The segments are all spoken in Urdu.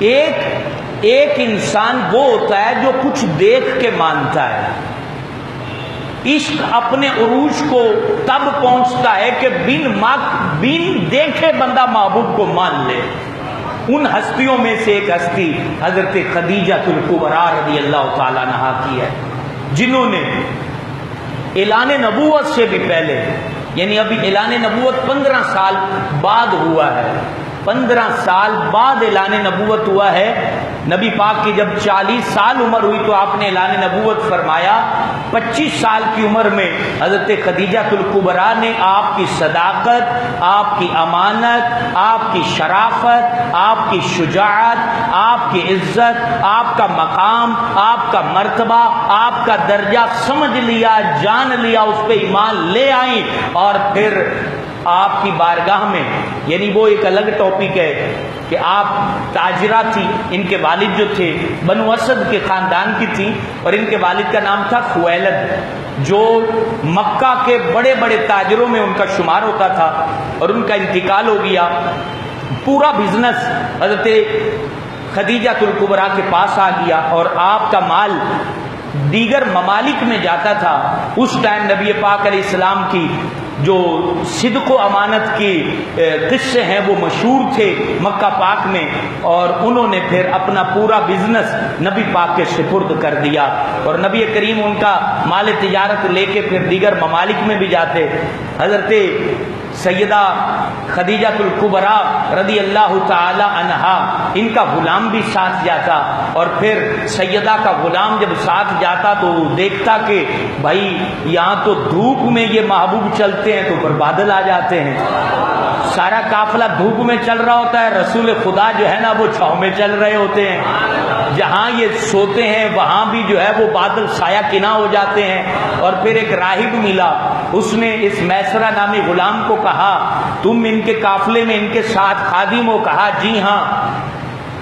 ایک انسان وہ ہوتا ہے جو کچھ دیکھ کے مانتا ہے. عشق اپنے عروج کو تب پہنچتا ہے کہ بن دیکھے بندہ محبوب کو مان لے. ان ہستیوں میں سے ایک ہستی حضرت خدیجہ الکبریٰ رضی اللہ تعالیٰ عنہا کی ہے، جنہوں نے اعلان نبوت سے بھی پہلے، یعنی ابھی اعلان نبوت 15 سال بعد ہوا ہے، 15 سال بعد اعلان نبوت ہوا ہے. نبی پاک کی جب 40 سال عمر ہوئی تو آپ نے اعلان نبوت فرمایا. 25 سال کی عمر میں حضرت خدیجہ الکبریٰ نے آپ کی صداقت، آپ کی امانت، آپ کی شرافت، آپ کی شجاعت، آپ کی عزت، آپ کا مقام، آپ کا مرتبہ، آپ کا درجہ سمجھ لیا، جان لیا، اس پہ ایمان لے آئیں. اور پھر آپ کی بارگاہ میں، یعنی وہ ایک الگ ٹاپک ہے کہ آپ تاجرہ تھی. ان کے والد جو تھے بنو اسد کے خاندان کی تھی، اور ان کے والد کا نام تھا خویلد، جو مکہ کے بڑے بڑے تاجروں میں ان کا شمار ہوتا تھا، اور ان کا انتقال ہو گیا. پورا بزنس حضرت خدیجہ الکبریٰ کے پاس آ گیا، اور آپ کا مال دیگر ممالک میں جاتا تھا. اس ٹائم نبی پاک علیہ السلام کی جو صدق و امانت کی قصے ہیں وہ مشہور تھے مکہ پاک میں، اور انہوں نے پھر اپنا پورا بزنس نبی پاک کے سپرد کر دیا، اور نبی کریم ان کا مال تجارت لے کے پھر دیگر ممالک میں بھی جاتے. حضرت سیدہ خدیجہ الکبریٰ رضی اللہ تعالی عنہا، ان کا غلام بھی ساتھ جاتا، اور پھر سیدہ کا غلام جب ساتھ جاتا تو دیکھتا کہ بھائی یہاں تو دھوپ میں یہ محبوب چلتے ہیں تو پر بادل آ جاتے ہیں، سارا قافلہ دھوپ میں چل رہا ہوتا ہے، رسول خدا جو ہے نا وہ چھاؤں میں چل رہے ہوتے ہیں، جہاں یہ سوتے ہیں وہاں بھی جو ہے وہ بادل سایہ کنا ہو جاتے ہیں. اور پھر ایک راہب ملا، اس نے اس میسرہ نامی غلام کو کہا تم ان کے قافلے میں ان کے ساتھ خادم ہو؟ کہا جی ہاں،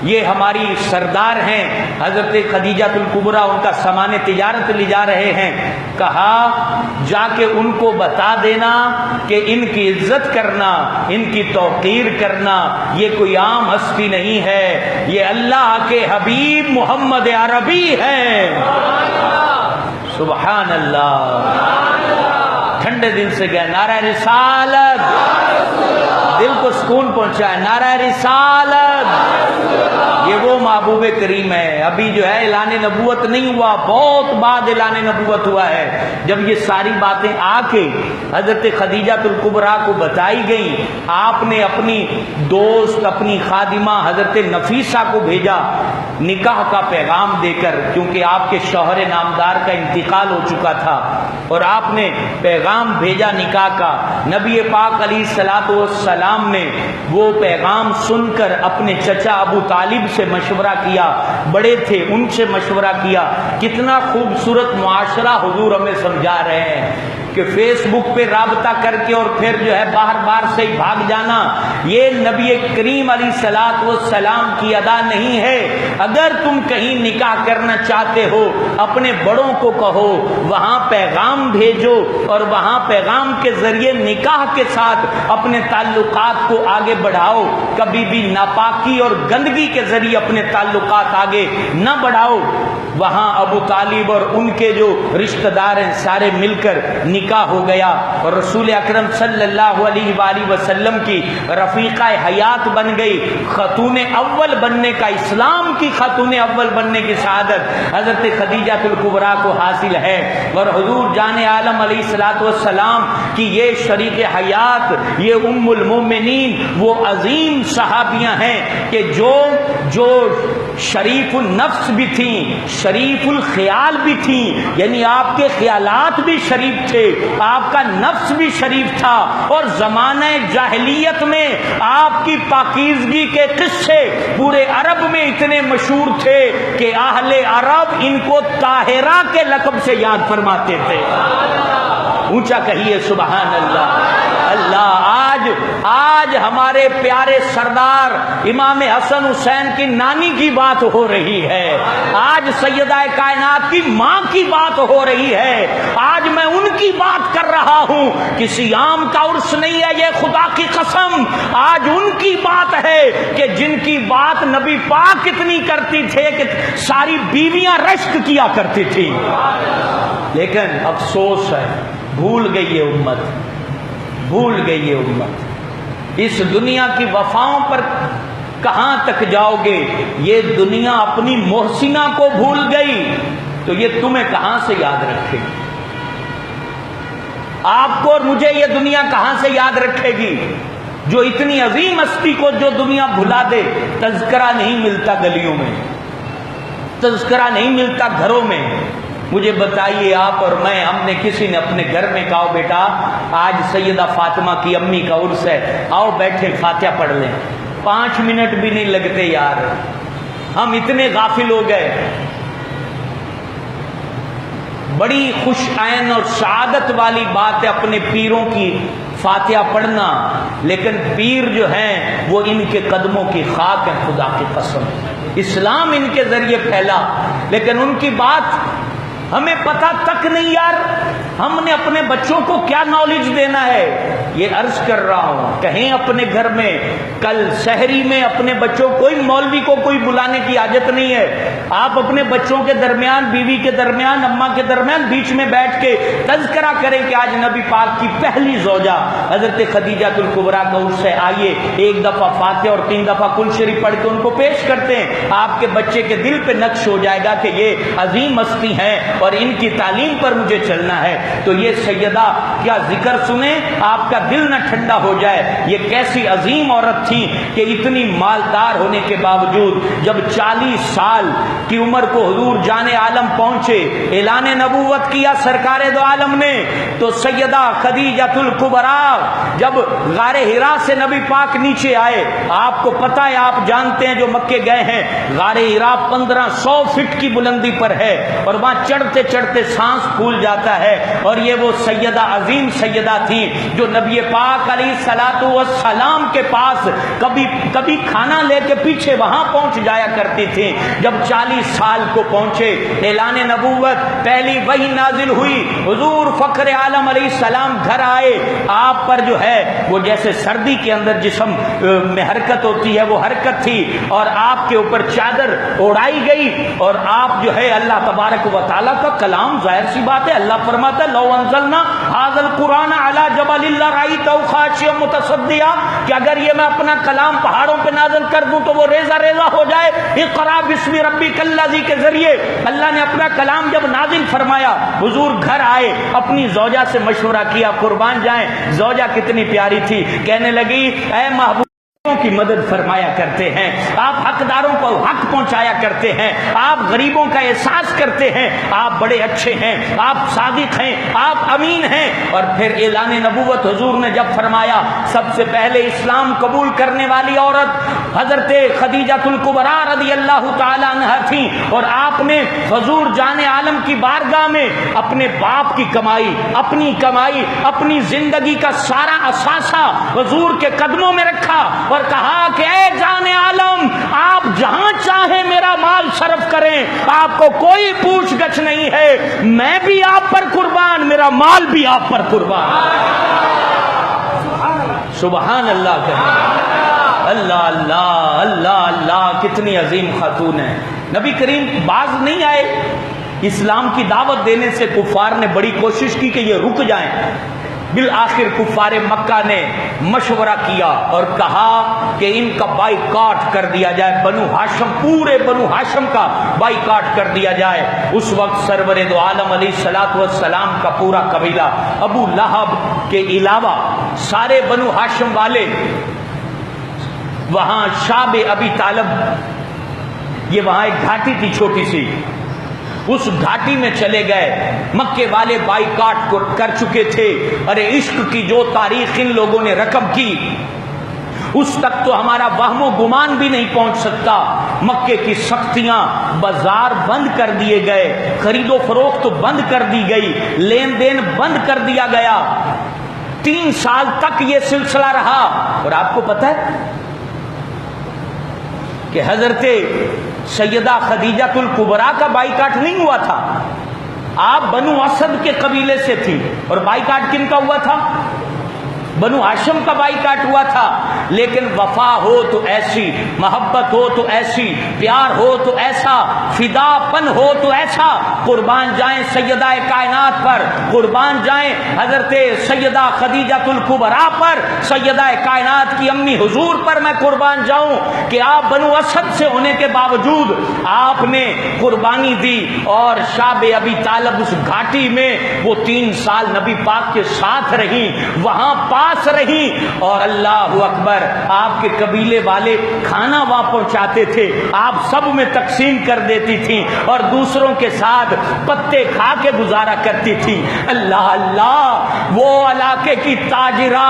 یہ ہماری سردار ہیں حضرت خدیجہ الکبریٰ، ان کا سامان تجارت لے جا رہے ہیں. کہا جا کے ان کو بتا دینا کہ ان کی عزت کرنا، ان کی توقیر کرنا یہ کوئی عام ہستی نہیں ہے، یہ اللہ کے حبیب محمد عربی ہیں. سبحان اللہ. ٹھنڈے دل سے گئے نعرہ رسالت، دل کو سکون پہنچا ہے نعرہ رسالت. یہ وہ محبوب کریم ہے. ابھی جو ہے اعلان نبوت نہیں ہوا، بہت بعد اعلان نبوت ہوا ہے. جب یہ ساری باتیں آ کے حضرت خدیجہ الکبریٰ کو بتائی گئیں، آپ نے اپنی دوست، اپنی خادمہ حضرت نفیسہ کو بھیجا نکاح کا پیغام دے کر، کیونکہ آپ کے شوہر نامدار کا انتقال ہو چکا تھا، اور آپ نے پیغام بھیجا نکاح کا. نبی پاک علیہ الصلوۃ والسلام نے وہ پیغام سن کر اپنے چچا ابو طالب سے مشورہ کیا، بڑے تھے ان سے مشورہ کیا. کتنا خوبصورت معاشرہ حضور ہمیں سمجھا رہے ہیں کہ فیس بک پہ رابطہ کر کے اور پھر جو ہے باہر سے ہی بھاگ جانا، یہ نبی کریم علیہ الصلوۃ والسلام کی ادا نہیں ہے. اگر تم کہیں نکاح کرنا چاہتے ہو اپنے بڑوں کو کہو، وہاں پیغام بھیجو، اور وہاں پیغام کے ذریعے نکاح کے ساتھ اپنے تعلقات کو آگے بڑھاؤ. کبھی بھی ناپاکی اور گندگی کے ذریعے اپنے تعلقات آگے نہ بڑھاؤ. وہاں ابو طالب اور ان کے جو رشتہ دار ہیں سارے مل کر نکاح ہو گیا، اور رسول اکرم صلی اللہ علیہ وآلہ وسلم کی رفیقہ حیات بن گئی. خاتون اول بننے کا، اسلام کی خاتون اول بننے کی سعادت حضرت خدیجہ الکبریٰ کو حاصل ہے. اور حضور جان عالم علیہ الصلوۃ والسلام کی یہ شریک حیات، یہ ام المومنین، وہ عظیم صحابیاں ہیں کہ جو شریف النفس بھی تھیں، شریف الخیال بھی تھیں، یعنی آپ کے خیالات بھی شریف تھے، آپ کا نفس بھی شریف تھا. اور زمانہ جاہلیت میں آپ کی پاکیزگی کے قصے پورے عرب میں اتنے مشہور تھے کہ اہل عرب ان کو طاہرہ کے لقب سے یاد فرماتے تھے. اونچا کہیے سبحان اللہ. اللہ آج آج ہمارے پیارے سردار امام حسن حسین کی نانی کی بات ہو رہی ہے، آج سیدہ کائنات کی ماں کی بات ہو رہی ہے، آج میں ان کی بات کر رہا ہوں، کسی عام کا عرس نہیں ہے یہ، خدا کی قسم آج ان کی بات ہے کہ جن کی بات نبی پاک اتنی کرتی تھے کہ ساری بیویاں رشک کیا کرتی تھی۔ لیکن افسوس ہے، بھول گئی ہے امت، بھول گئی ہے امت۔ اس دنیا کی وفاؤں پر کہاں تک جاؤ گے؟ یہ دنیا اپنی محسنہ کو بھول گئی تو یہ تمہیں کہاں سے یاد رکھے گی؟ آپ کو اور مجھے یہ دنیا کہاں سے یاد رکھے گی؟ جو اتنی عظیم ہستی کو جو دنیا بھلا دے، تذکرہ نہیں ملتا گلیوں میں، تذکرہ نہیں ملتا گھروں میں۔ مجھے بتائیے آپ اور میں، ہم نے کسی نے اپنے گھر میں کہا بیٹا آج سیدہ فاطمہ کی امی کا عرس ہے، آؤ بیٹھے فاتحہ پڑھ لیں، 5 منٹ بھی نہیں لگتے یار، ہم اتنے غافل ہو گئے۔ بڑی خوش عین اور سعادت والی بات ہے اپنے پیروں کی فاتحہ پڑھنا، لیکن پیر جو ہیں وہ ان کے قدموں کی خاک ہے، خدا کی قسم۔ اسلام ان کے ذریعے پھیلا، لیکن ان کی بات ہمیں پتہ تک نہیں یار، ہم نے اپنے بچوں کو کیا نالج دینا ہے؟ یہ عرض کر رہا ہوں، کہیں اپنے گھر میں کل سحری میں اپنے بچوں، کوئی مولوی کو کوئی بلانے کی حاجت نہیں ہے، آپ اپنے بچوں کے درمیان، بیوی کے درمیان، اماں کے درمیان بیچ میں بیٹھ کے تذکرہ کریں کہ آج نبی پاک کی پہلی زوجہ حضرت خدیجہ الکبریٰ کا عرس ہے، آئیے ایک دفعہ فاتحہ اور 3 دفعہ کل شریف پڑھ کے ان کو پیش کرتے ہیں، آپ کے بچے کے دل پہ نقش ہو جائے گا کہ یہ عظیم ہستی ہیں اور ان کی تعلیم پر مجھے چلنا ہے۔ تو یہ سیدہ کیا ذکر سنیں آپ کا دل نہ ٹھنڈا ہو جائے، یہ کیسی عظیم عورت تھی کہ اتنی مالدار ہونے کے باوجود جب 40 سال کی عمر کو حضور جان عالم پہنچے، اعلان نبوت کیا سرکار دو عالم نے، تو سیدہ خدیجہ الکبریٰ جب غار حرا سے نبی پاک نیچے آئے، آپ کو پتہ ہے، آپ جانتے ہیں جو مکے گئے ہیں، غار حرا 1500 فٹ کی بلندی پر ہے اور وہاں چڑھتے چڑھتے سانس پھول جاتا ہے، اور یہ وہ سیدہ عظیم سیدہ تھی جو نبی پاک علیہ الصلوۃ والسلام کے پاس کبھی کھانا لے کے پیچھے وہاں پہنچ جایا کرتی تھی۔ جب 40 سال کو پہنچے، اعلان نبوت پہلی وحی نازل ہوئی، حضور فخر عالم علیہ السلام گھر آئے، آپ پر جو ہے وہ جیسے سردی کے اندر جسم میں حرکت ہوتی ہے وہ حرکت تھی، اور آپ کے اوپر چادر اڑائی گئی، اور آپ جو ہے اللہ تبارک و تعالیٰ کا کلام، ظاہر سی بات ہے اللہ فرماتا ہے لو انزلنا ھذا القرآن علی جبل لرأیتہ خاشعا متصدعا، کہ اگر یہ میں اپنا کلام پہاڑوں پہ نازل کر دوں تو وہ ریزہ ریزہ ہو جائے۔ اقرأ باسم ربک الذی کے ذریعے اللہ نے اپنا کلام جب نازل فرمایا، حضور گھر آئے، اپنی زوجہ سے مشورہ کیا، قربان جائیں زوجہ کتنی پیاری تھی، کہنے لگی اے محبوب کی مدد فرمایا کرتے ہیں، آپ حقداروں کو حق پہنچایا کرتے ہیں، آپ غریبوں کا احساس کرتے ہیں، آپ بڑے اچھے ہیں، آپ صادق ہیں، آپ امین ہیں۔ اور پھر اعلان نبوت حضور نے جب فرمایا، سب سے پہلے اسلام قبول کرنے والی عورت حضرت خدیجہ الکبریٰ رضی اللہ تعالی عنہا تھیں، اور آپ نے حضور جان عالم کی بارگاہ میں اپنے باپ کی کمائی، اپنی کمائی، اپنی زندگی کا سارا اثاثہ حضور کے قدموں میں رکھا اور کہا کہ اے جان عالم، آپ جہاں چاہیں میرا مال صرف کریں، آپ کو کوئی پوچھ گچھ نہیں ہے، میں بھی آپ پر قربان، میرا مال بھی آپ پر قربان۔ سبحان اللہ کہیں، اللہ اللہ اللہ اللہ، کتنی عظیم خاتون ہے۔ نبی کریم باز نہیں آئے، اسلام کی دعوت دینے سے کفار نے بڑی کوشش کی کہ یہ رک جائیں، بالآخر کفار مکہ نے مشورہ کیا اور کہا کہ ان کا بائیکاٹ کر دیا جائے، بنو ہاشم، پورے بنو ہاشم کا بائیکاٹ کر دیا جائے۔ اس وقت سرور دو عالم علیہ الصلوۃ والسلام کا پورا قبیلہ، ابو لہب کے علاوہ سارے بنو ہاشم والے وہاں شاب ابی طالب، یہ وہاں ایک گھاٹی تھی چھوٹی سی، اس گھاٹی میں چلے گئے۔ مکے والے بائیکاٹ کر چکے تھے، ارے عشق کی جو تاریخ ان لوگوں نے رقم کی اس تک تو ہمارا وہم و گمان بھی نہیں پہنچ سکتا۔ مکے کی سختیاں، بازار بند کر دیے گئے، خرید و فروخت بند کر دی گئی، لین دین بند کر دیا گیا۔ 3 سال تک یہ سلسلہ رہا. اور آپ کو پتہ ہے کہ حضرت سیدہ خدیجہ الکبریٰ کا بائیکاٹ نہیں ہوا تھا. آپ بنو اسد کے قبیلے سے تھی اور بائیکاٹ کن کا ہوا تھا؟ بنو ہاشم کا بائیکاٹ ہوا تھا. لیکن وفا ہو تو ایسی، محبت ہو تو ایسی، پیار ہو تو ایسا، فدا پن ہو تو ایسا. قربان جائیں سیدہ کائنات پر، قربان جائیں حضرت سیدہ خدیجہ الکبریٰ پر، سیدہ کائنات کی امی حضور پر میں قربان جاؤں کہ آپ بنو اسد سے ہونے کے باوجود آپ نے قربانی دی اور شاب ابی طالب اس گھاٹی میں وہ 3 سال نبی پاک کے ساتھ رہی، وہاں پاس رہی. اور اللہ اکبر، آپ کے قبیلے والے کھانا وہاں پہنچاتے تھے، آپ سب میں تقسیم کر دیتی تھی اور دوسروں کے ساتھ پتے کھا کے گزارا کرتی تھی. اللہ اللہ، وہ علاقے کی تاجرہ،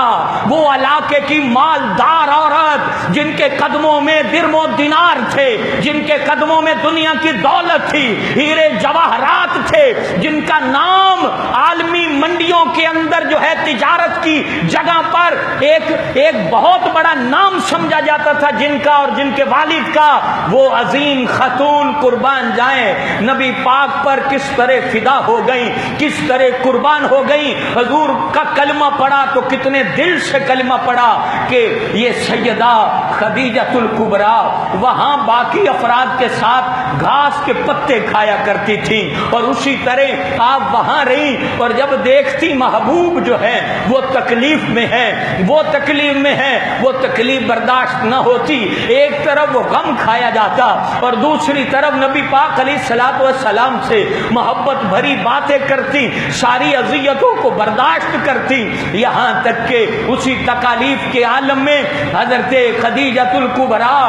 وہ علاقے کی مالدار عورت جن کے قدموں میں درم و دینار تھے، جن کے قدموں میں دنیا کی دولت تھی، ہیرے جواہرات تھے، جن کا نام عالمی منڈیوں کے اندر جو ہے تجارت کی جگہ پر ایک بہت بڑا نام سمجھا جاتا تھا جن کا اور جن کے والد کا. وہ عظیم خاتون قربان جائیں نبی پاک پر کس طرح فدا ہو گئی، کس طرح قربان ہو گئی. حضور کا کلمہ پڑھا تو کتنے دل سے کلمہ پڑھا کہ یہ سیدہ خدیجہ الکبریٰ وہاں باقی افراد کے ساتھ گھاس کے پتے کھایا کرتی تھی اور اسی طرح آپ وہاں رہی. اور جب دیکھتی محبوب جو ہے وہ تکلیف میں ہے، وہ تکلیف میں ہے، وہ تکلیف برداشت نہ ہوتی، ایک طرف وہ غم کھایا جاتا اور دوسری طرف نبی پاک علیہ الصلوۃ والسلام سے محبت بھری باتیں کرتی، ساری اذیتوں کو برداشت کرتی. یہاں تک کہ اسی تکالیف کے عالم میں حضرت خدیجہ الکبریٰ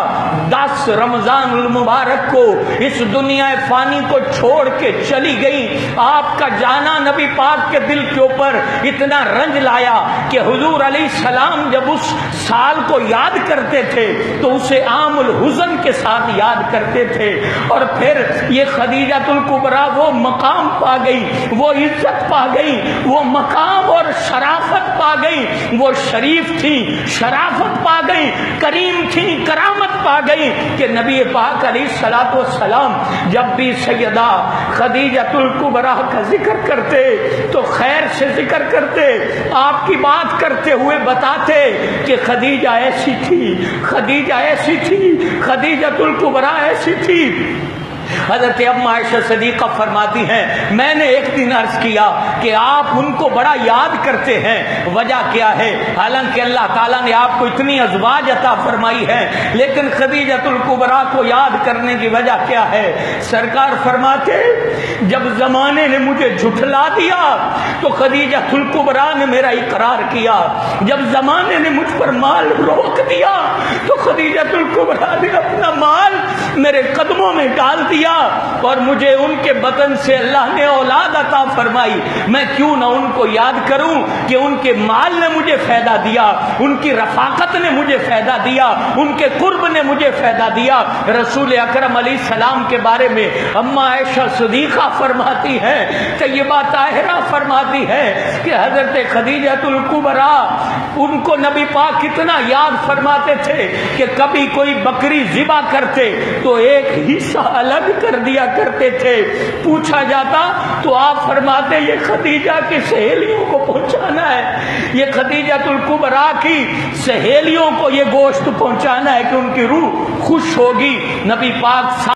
10 رمضان المبارک کو اس دنیا فانی کو چھوڑ کے چلی گئی. آپ کا جانا نبی پاک کے دل کے اوپر اتنا رنج لایا کہ حضور علیہ السلام جب اس سال کو یاد کرتے تھے تو اسے عام الحزن کے ساتھ یاد کرتے تھے. اور پھر یہ خدیجہ الکبریٰ وہ مقام پا گئی، وہ عزت پا گئی، وہ مقام اور شرافت پا گئی. وہ شریف تھی، شرافت پا گئی، کریم تھی، کرامت پا گئی کہ نبی پاک علیہ الصلوۃ والسلام جب بھی سیدہ خدیجہ الکبریٰ کا ذکر کرتے تو خیر سے ذکر کرتے، آپ کی بات کرتے ہوئے بتاتے کہ خدیجہ ایسی تھی، خدیجہ ایسی تھی، خدیجہ الکبریٰ ایسی تھی. حضرت ام عائشہ صدیقہ فرماتی ہیں میں نے ایک دن عرض کیا کہ آپ ان کو بڑا یاد کرتے ہیں، وجہ کیا ہے؟ حالانکہ اللہ تعالیٰ نے آپ کو اتنی ازواج عطا فرمائی ہے، لیکن خدیجہ الکبریٰ کو یاد کرنے کی وجہ کیا ہے؟ سرکار فرماتے جب زمانے نے مجھے جھٹلا دیا تو خدیجہ الکبریٰ نے میرا اقرار کیا، جب زمانے نے مجھ پر مال روک دیا تو خدیجہ الکبریٰ نے اپنا مال میرے قدموں میں ڈال دیا اور مجھے ان کے بطن سے اللہ نے اولاد عطا فرمائی. میں کیوں نہ ان کو یاد کروں کہ ان کے مال نے مجھے فائدہ دیا، ان کی رفاقت نے مجھے فائدہ دیا، ان کے قرب نے مجھے فائدہ دیا. رسول اکرم علیہ السلام کے بارے میں اما عائشہ صدیقہ فرماتی ہے، طیبہ طاہرہ فرماتی ہے کہ حضرت خدیجہ الکبریٰ ان کو نبی پاک کتنا یاد فرماتے تھے کہ کبھی کوئی بکری ذبح کرتے تو ایک حصہ الگ کر دیا کرتے تھے. پوچھا جاتا تو آپ فرماتے یہ خدیجہ کی سہیلیوں کو پہنچانا ہے، یہ خدیجہ الکبریٰ کی سہیلیوں کو یہ گوشت پہنچانا ہے کہ ان کی روح خوش ہوگی. نبی پاک